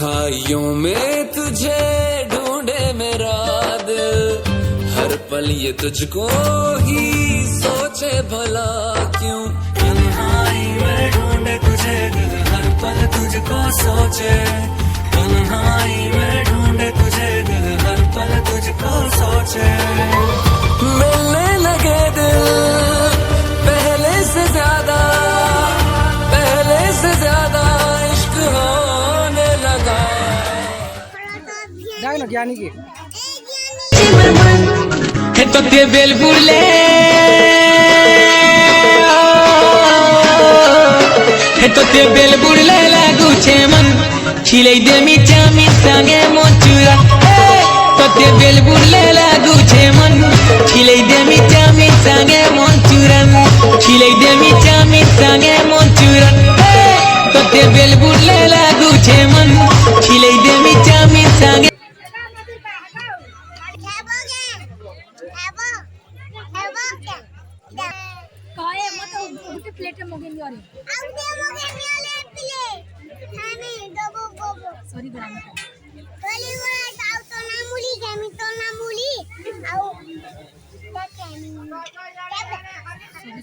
तन्हाइयों में तुझे ढूंढे मेरा दिल, हर पल ये तुझको ही सोचे भला क्यों। तन्हाई में ढूंढे तुझे दिल, हर पल तुझको सोचे। तन्हाई में ढूंढे तुझे दिल, हर पल तुझको सोचे। मिलने लगे दिल पहले से ज्यादा, पहले से ज्यादा इश्क होने लगा। ज्ञानी की तो ते बेल बुरले तो ते बेल बुरले लागू छे मन खिलै दे मीठा मीठागे मोचुरा। तो ते बेल बुरले लागू छे मन खिलै दे मीठा मीठागे मोचुरा, खिलै दे मीठा मीठागे मोचुरा। तो ते बेल बुरले लागू छे मन खिलै दे मीठा मीठागे। प्लेट मगे नियरे आउ दे मगे नियले प्लेट खाने दबो बबो सॉरी बड़ा गली बड़ा आउ तो ना मुली केमी तो ना मुली आउ केमी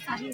सॉरी